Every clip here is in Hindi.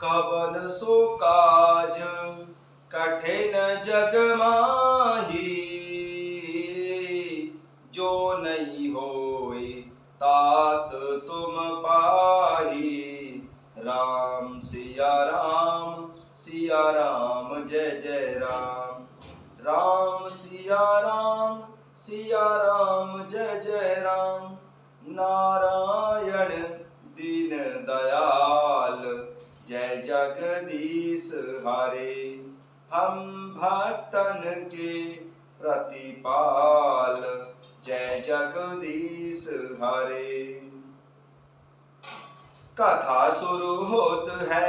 कवन सो काज कठिन जग माही, जो नहीं होए तात तुम पाही। राम सिया राम जय जय राम। राम सिया राम जय जय राम। नारायण दीन दयाल जय जगदीश हरे। हम भक्तन के प्रतिपाल जय जगदीश हरे। कथा शुरू होत है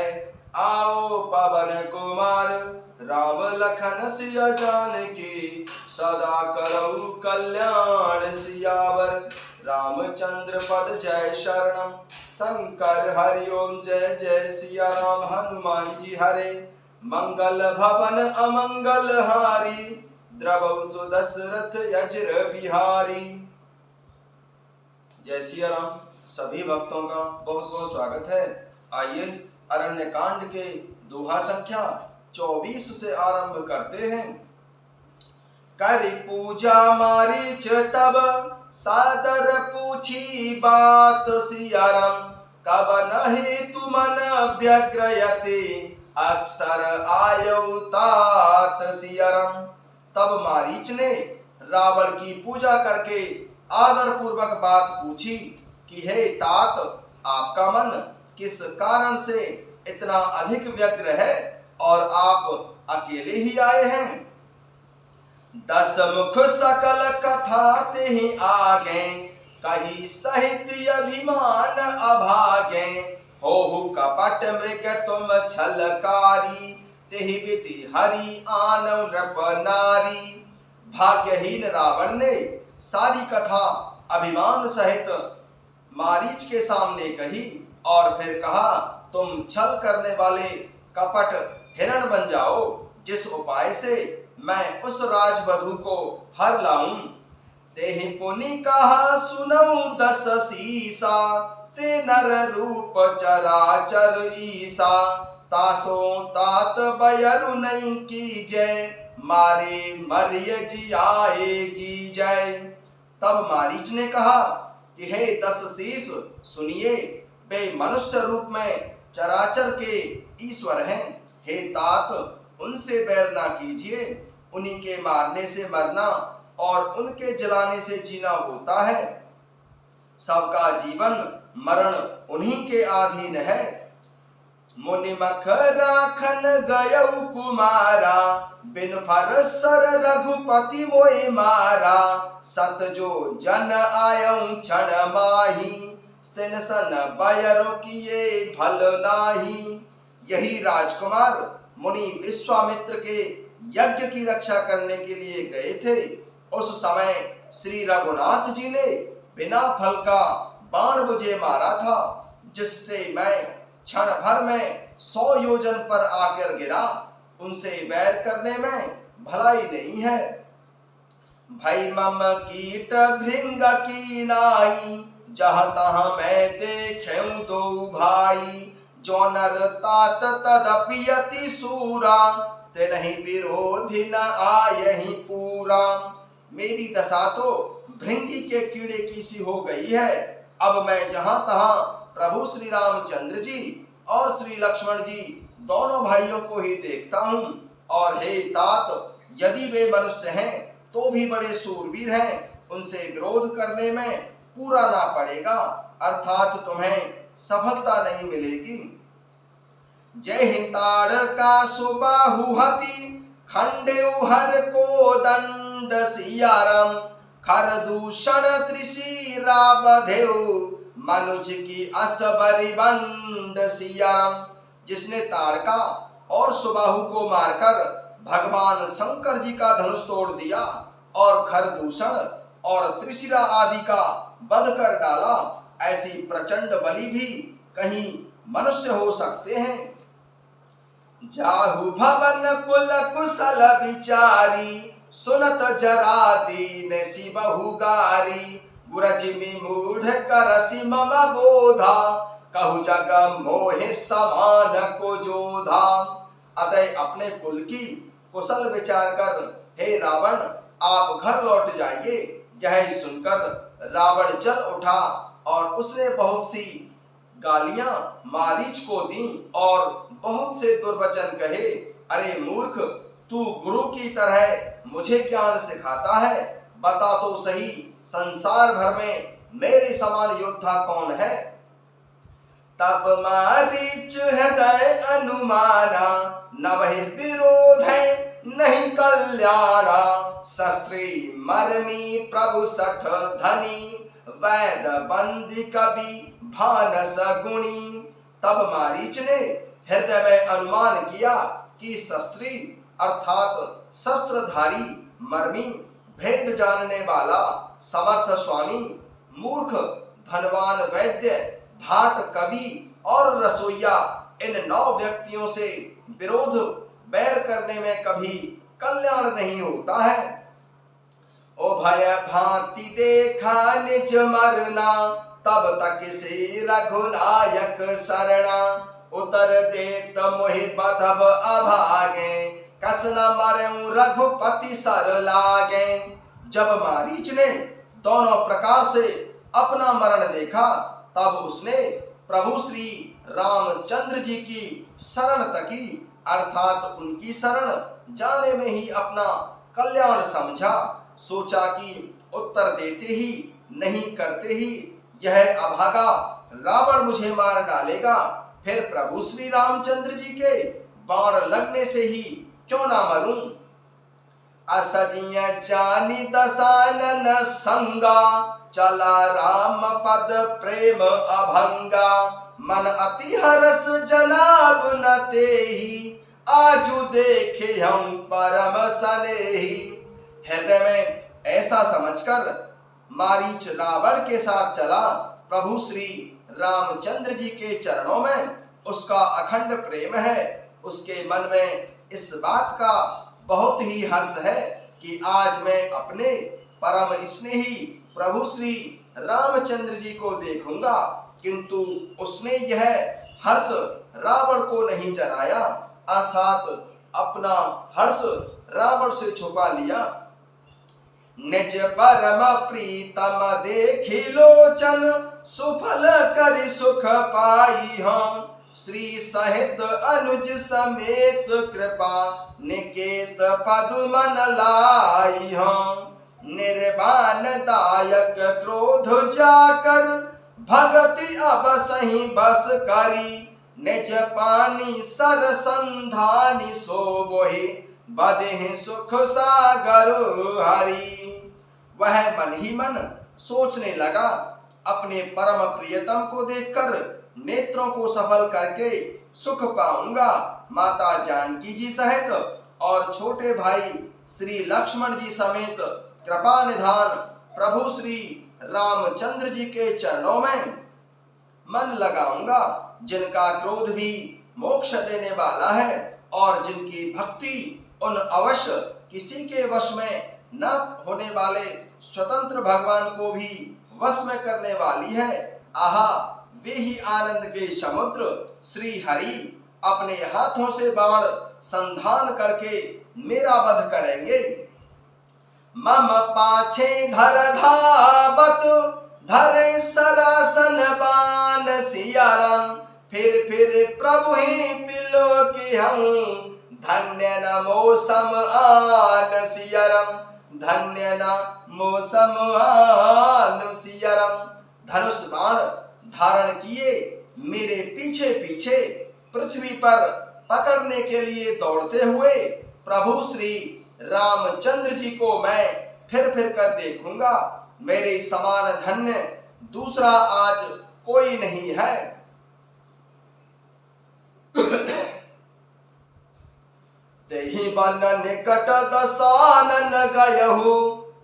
आओ पवन कुमार, राम लखन सिया जानकी सदा करऊ कल्याण सियावर। रामचंद्र पद जय शरणम शंकर हरि ओम जय जय सिया राम। हनुमान जी हरे मंगल भवन अमंगल हारी, द्रवहु सुदशरथ अजर बिहारी। जय सिया राम। सभी भक्तों का बहुत बहुत स्वागत है। आइए अरण्य कांड के दोहा संख्या 24 से आरंभ करते हैं। करि पूजा मारीच तब सादर पूछी बात सिया राम। कब नहीं तुमन व्यग्रयते अक्सर आयौ तात सिया राम। तब मारीच ने रावण की पूजा करके आदर पूर्वक बात पूछी कि हे तात, आपका मन किस कारण से इतना अधिक व्यग्र है और आप अकेले ही आए हैं। 10 मुख सकल कथा तेहि आगे, कही सहित अभिमान अभागे। होहु कपट मृग तुम छलकारी, तेहि विधि हरि आनव नृप नारी। भाग्यहीन रावण ने सारी कथा अभिमान सहित मारीच के सामने कही और फिर कहा, तुम छल करने वाले कपट हिरण बन जाओ, जिस उपाय से मैं उस राजवधू को हर लाऊं। तेहि पुनि कहा सुनऊ 10 सीसा, ते नर रूप चराचर ईसा। तासो तात बयरु नहीं कीजय, मारे मरिय जियाए जी जय। तब मारीच ने कहा कि हे 10 शीश, सुनिए, वे मनुष्य रूप में चराचर के ईश्वर हैं। हे तात, उनसे बैर ना कीजिए, उन्हीं के मारने से मरना और उनके जलाने से जीना होता है। सबका जीवन मरण उन्हीं के अधीन है। मुनि मख राखन गयऊ कुमारा, बिन फर सर रघुपति मोए मारा। सत जो जन आयऊ क्षण माही, तिन सन बयरु किए भल नाही। यही राजकुमार मुनि विश्वामित्र के यज्ञ की रक्षा करने के लिए गए थे। उस समय श्री रघुनाथ जी ने बिना फल का बाण मुझे मारा था, जिससे मैं क्षण भर में 100 योजन पर आकर गिरा। उनसे बैर करने में भलाई नहीं है। भई मम कीट भृंग की नाई, जहाँ तहाँ मैं देखें तो भाई। जो नर तात तदपि अति सूरा, तिन्हि विरोधी न आयहि पूरा। मेरी दशा तो भृंगी के कीड़े की सी हो गई है। अब मैं जहाँ तहाँ प्रभु श्री रामचंद्र जी और श्री लक्ष्मण जी दोनों भाइयों को ही देखता हूँ। और हे तात, यदि वे मनुष्य हैं तो भी बड़े सूरवीर हैं, उनसे विरोध करने में पूरा ना पड़ेगा, अर्थात तुम्हें सफलता नहीं मिलेगी। जय हिताड़ का सुबाहु हति, खंडेउ हर को दंड सिया राम। खर दूषण त्रिशिरा बधेउ, मनुज की असबरी बंड सिया राम। जिसने ताड़का और सुबाहु को मारकर भगवान शंकर जी का धनुष तोड़ दिया और खरदूषण और त्रिशिरा आदि का वध कर डाला, ऐसी प्रचंड बलि भी कहीं मनुष्य हो सकते हैं। जाहु भवन कुल कुशल विचारी, सुनत जरा दीन सिबहु गारी। गुरजिमि मूढ़ करसि मम बोधा, कहु जग मोहि समान को जोधा। अतः अपने कुल की कुशल विचार कर हे रावण आप घर लौट जाइए। यह सुनकर रावण जल उठा और उसने बहुत सी गालियां मारीच को दी और बहुत से दुर्वचन कहे। अरे मूर्ख, तू गुरु की तरह मुझे ज्ञान सिखाता है, बता तो सही संसार भर में मेरे समान योद्धा कौन है। तब मारीच हृदय अनुमाना, न वह विरोध है नहीं कल्याणा। शस्त्री मर्मी प्रभु सठ धनी, वैद बंदी कवि भानस गुणी। तब मारीच ने हृदय में अनुमान किया कि शस्त्री अर्थात शस्त्रधारी, मर्मी भेद जानने वाला, समर्थ स्वामी, मूर्ख, धनवान, वैद्य, भाट, कवि और रसोइया, इन 9 व्यक्तियों से विरोध बैर करने में कभी कल्याण नहीं होता है। ओ भय भांति देखा निज मरना, तब तक से रघुनायक शरणा। उतर देत मोहि बधब अभागे, कस न मरऊं रघुपति सर लागे। जब मारीच ने दोनों प्रकार से अपना मरण देखा, तब उसने प्रभु श्री रामचंद्र जी की शरण तकी, अर्थात उनकी शरण जाने में ही अपना कल्याण समझा। सोचा कि उत्तर देते ही नहीं करते ही यह अभागा रावण मुझे मार डालेगा, फिर प्रभु श्री रामचंद्र जी के बाण लगने से ही क्यों ना मरूं। असजिया जानी दसानन संगा, चला राम पद प्रेम अभंगा। मन अति हरस जनाब न तेहि, आजु देखे हम परम सनेहि। हृदय में ऐसा समझकर मारीच रावण के साथ चला। प्रभु श्री रामचंद्र जी के चरणों में उसका अखंड प्रेम है। उसके मन में इस बात का बहुत ही हर्ष है कि आज मैं अपने परम स्नेही प्रभु श्री रामचंद्र जी को देखूंगा, किंतु उसने यह हर्ष रावण को नहीं जनाया, अर्थात अपना हर्ष रावण से छुपा लिया। निज परम प्रीतम देखि लोचन, सुफल करि सुख पाई हम। श्री सहित अनुज समेत कृपा, निकेत पदुमन लाई हम। निर्वाण दायक क्रोध जाकर, भगति अब सही बस करी। निज पानी सर संधानी, सो वही बदे सुख सागर हरि। वह मन ही मन सोचने लगा, अपने परम प्रियतम को देखकर नेत्रों को सफल करके सुख पाऊंगा। माता जानकी जी सहित और छोटे भाई श्री लक्ष्मण जी समेत कृपा निधान प्रभु श्री रामचंद्र जी के चरणों में मन लगाऊंगा, जिनका क्रोध भी मोक्ष देने वाला है और जिनकी भक्ति उन अवश्य किसी के वश में न होने वाले स्वतंत्र भगवान को भी वश में करने वाली है। आहा, वे ही आनंद के समुद्र श्री हरि अपने हाथों से बाण संधान करके मेरा वध करेंगे। मम पाछे धर धावत, धरे सरासन बाण सियाराम। फिर प्रभु ही बिलो की हम, धन्य नमो सम आन सियाराम। धन्य नमो सम आन सियाराम। धनुष बाण धारण किए मेरे पीछे पीछे पृथ्वी पर पकड़ने के लिए दौड़ते हुए प्रभु श्री रामचंद्र जी को मैं फिर कर देखूंगा। मेरे समान धन्य दूसरा आज कोई नहीं है। तेहि बन निकट दसानन गयहु,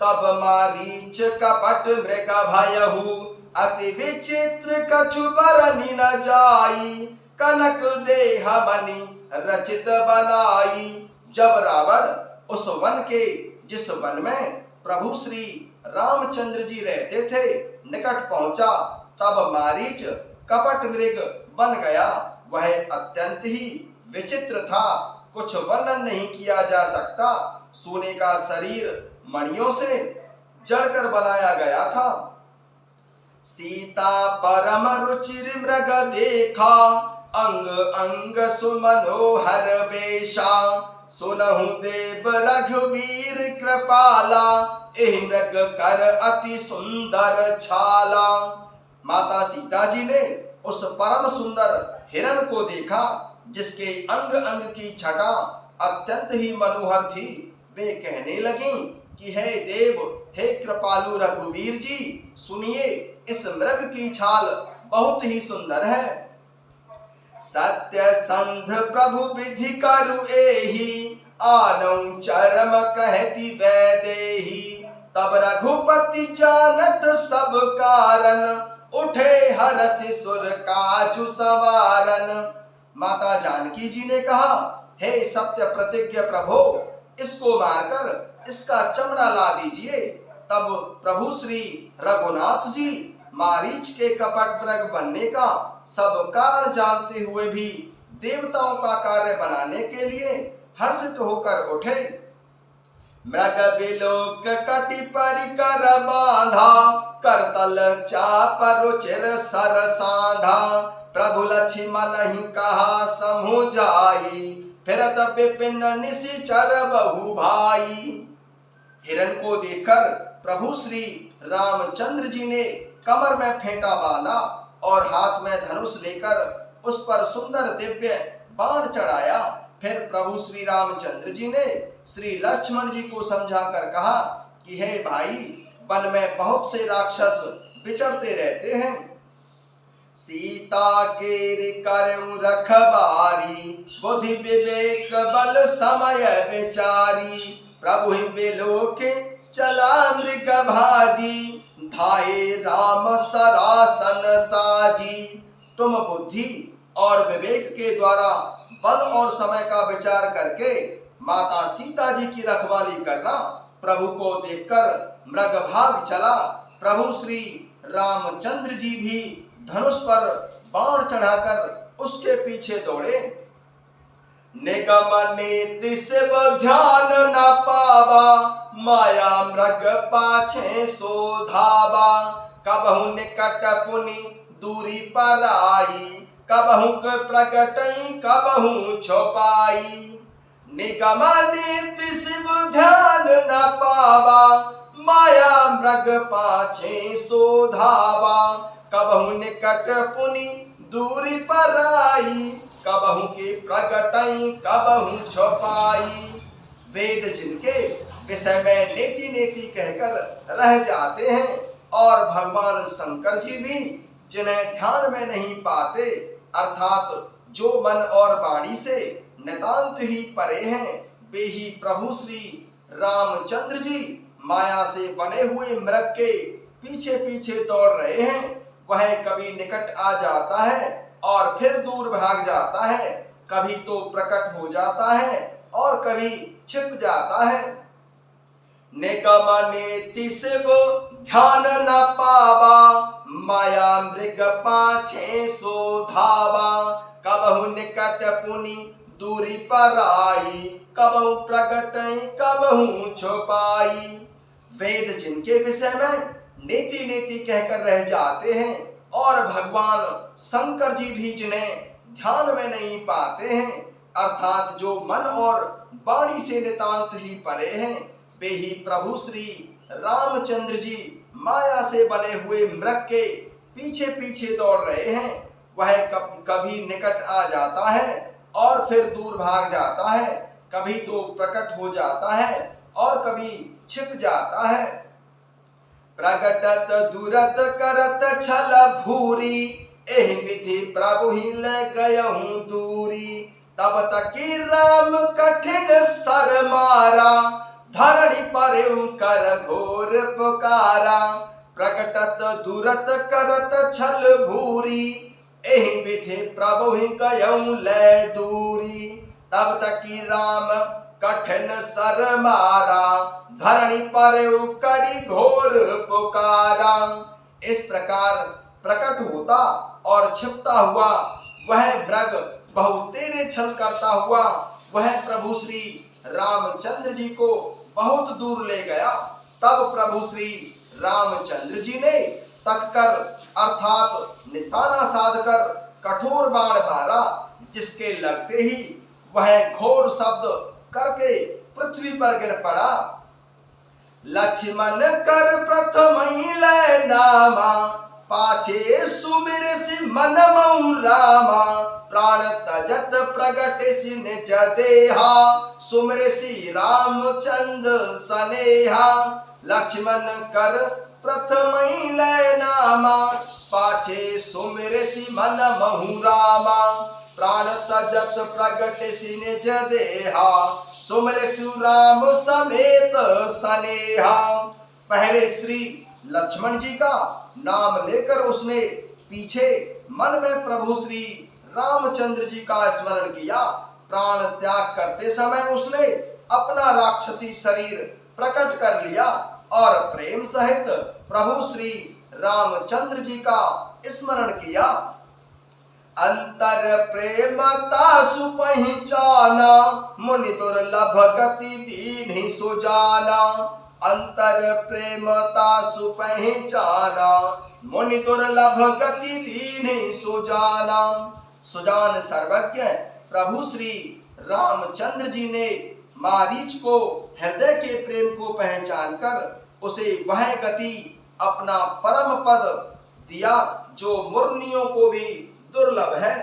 तब मारीच कपट मृग भयहु। अति विचित्र कछु बरनि न जाई, कनक देह मणि रचित बनाई। जब रावण उस वन के जिस वन में प्रभु श्री रामचंद्र जी रहते थे निकट पहुंचा, तब मारीच कपट मृग बन गया। वह अत्यंत ही विचित्र था, कुछ वर्णन नहीं किया जा सकता। सोने का शरीर मणियों से जड़कर बनाया गया था। सीता परम रुचिर मृग देखा, अंग अंग सुमनोहर बेशा। सुनहु देव रघुवीर कृपाला, एहि मृग कर अति सुंदर छाला। माता सीता जी ने उस परम सुंदर हिरण को देखा, जिसके अंग अंग की छटा अत्यंत ही मनोहर थी। वे कहने लगी कि हे देव, हे कृपालु रघुवीर जी, सुनिए, इस मृग की छाल बहुत ही सुंदर है। सत्य संध प्रभु विधि करु एहि, आनौ चरम कहती वैदेही। तब रघुपति जानत सब कारण, उठे हरसि सुर काजु सवारन। माता जानकी जी ने कहा, हे सत्य प्रतिज्ञ प्रभु, इसको मारकर इसका चमड़ा ला दीजिए। तब प्रभु श्री रघुनाथ जी मारीच के कपट मृग बनने का सब कारण जानते हुए भी देवताओं का कार्य बनाने के लिए हर्षित होकर उठे। मृग बिलोक कटि परिकर बांधा, करतल चाप रुचिर सर साधा। प्रभु लक्ष्मण ही कहा समूह जाई, फिरत विपिन निशिचर बहु भाई। हिरण को देखकर प्रभु श्री रामचंद्र जी ने कमर में फेंटा बांधा और हाथ में धनुष लेकर उस पर सुंदर दिव्य बाण चढ़ाया। फिर प्रभु श्री रामचंद्र जी ने श्री लक्ष्मण जी को समझाकर कहा कि हे भाई, वन में बहुत से राक्षस विचरते रहते हैं। सीता के करऊं रखबारी, बुद्धि विवेक बल समय विचारी। प्रभु बिलोके चला मृग भाजी, धाये राम सरासन साजी। तुम बुद्धि और विवेक के द्वारा बल और समय का विचार करके माता सीता जी की रखवाली करना। प्रभु को देखकर मृग भाग चला। प्रभु श्री रामचंद्र जी भी धनुष पर बाण चढ़ाकर उसके पीछे दौड़े। निगम नीति से ध्यान न पावा, माया मृग पाछे शोधावा। कबहु निकट पुनि दूरी पर आई, कबहु प्रकटई कबहु छुपाई। निगम नीति से ध्यान न पावा, माया मृग पाछे शोधावा। कबहु निकट पुनि दूरी पर आई, कबहु की प्रगटई कबहु छुपाई। वेद जिनके विषय में नेति नेति कहकर रह जाते हैं और भगवान शंकर जी भी जिन्हें ध्यान में नहीं पाते, अर्थात जो मन और वाणी से नितांत ही परे हैं, वे ही प्रभु श्री रामचंद्र जी माया से बने हुए मृग के पीछे पीछे दौड़ रहे हैं। वह कभी निकट आ जाता है और फिर दूर भाग जाता है, कभी तो प्रकट हो जाता है और कभी छिप जाता है। निगम नीति से वो ध्यान न पावा, माया मृग पाछे शोधावा। कबहु निकट पुनि दूरी पर आई, कबहु प्रगटई कबहु छुपाई। वेद जिनके विषय में नेति नेति कहकर रह जाते हैं और भगवान शंकर जी भी जिन्हें ध्यान में नहीं पाते हैं, अर्थात जो मन और वाणी से नितांत ही परे हैं, वे ही प्रभु श्री रामचंद्र जी माया से बने हुए मृग के पीछे पीछे दौड़ रहे हैं। वह कभी निकट आ जाता है और फिर दूर भाग जाता है, कभी तो प्रकट हो जाता है और कभी छिप जाता है। प्रगटत दूरत करत छल भूरी, एहि विधि प्रभु ही ले गयहूं दूरी। तब तकी राम कठिन सर मारा, धरणी पर कर घोर पुकारा। प्रगटत दूरत करत छल भूरी, एहि विधि प्रभु ही गयहूं ले दूरी। तब तकी राम कठिन सर मारा, धरणी पर करी घोर पुकारा। इस प्रकार प्रकट होता और छिपता हुआ वह मृग बहु तेरे छल करता हुआ वह प्रभु श्री रामचंद्र जी को बहुत दूर ले गया। तब प्रभु श्री रामचंद्र जी ने तककर अर्थात निशाना साधकर कठोर बाण मारा, जिसके लगते ही वह घोर शब्द करके पृथ्वी पर गिर पड़ा। लक्ष्मण कर प्रथम लय नामा, पाछे सुमिर सि मन मऊ रामा, प्राण तजत प्रगट सि निज देहा, सुमिर सि रामचंद्र सनेहा। लक्ष्मण कर प्रथम लय नामा, पाछे सुमिर सि मन महु रामा, प्राण तजत प्रगट सि निज देहा, सुमिर सु राम समेत सनेहा। पहले श्री लक्ष्मण जी का नाम लेकर उसने पीछे मन में प्रभु श्री रामचंद्र जी का स्मरण किया। प्राण त्याग करते समय उसने अपना राक्षसी शरीर प्रकट कर लिया और प्रेम सहित प्रभु श्री रामचंद्र जी का स्मरण किया। अंतर प्रेमता सुपहचाना, मुनि दुर्लभ गति दीन्हि सुजाना। अंतर प्रेमता सुपहचाना, मुनि दुर्लभ गति दीन्हि सुजाना। सुजान सर्वज्ञ प्रभु श्री रामचंद्र जी ने मारीच को हृदय के प्रेम को पहचान कर उसे वह गति अपना परम पद दिया जो मुरनियों को भी दुर्लभ है।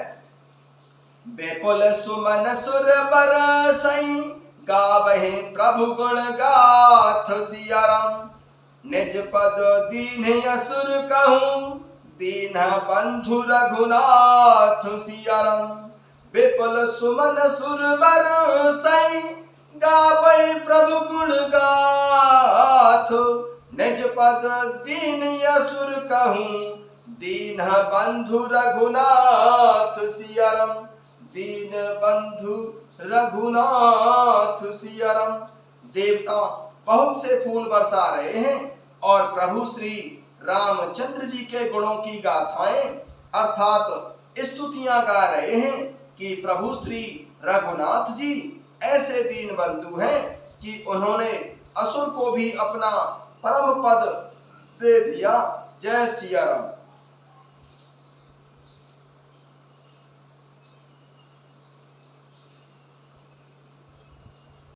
बेपुल सुमन सुर बरसई, गावहि प्रभु गुण गाथ सियाराम। निज पद दीन्हि असुर कहूँ, दीन्ह बंधु रघुनाथ सियाराम। बेपुल सुमन सुर बरसई, गावहि प्रभु गुण गाथ। निज पद दीन्हि असुर कहूँ, दीन बंधु रघुनाथ सियाराम। दीन बंधु रघुनाथ सियाराम। देवता बहुत से फूल बरसा रहे हैं और प्रभु श्री रामचंद्र जी के गुणों की गाथाएं अर्थात स्तुतियां गा रहे हैं कि प्रभु श्री रघुनाथ जी ऐसे दीन बंधु हैं कि उन्होंने असुर को भी अपना परम पद दे दिया। जय सिया राम।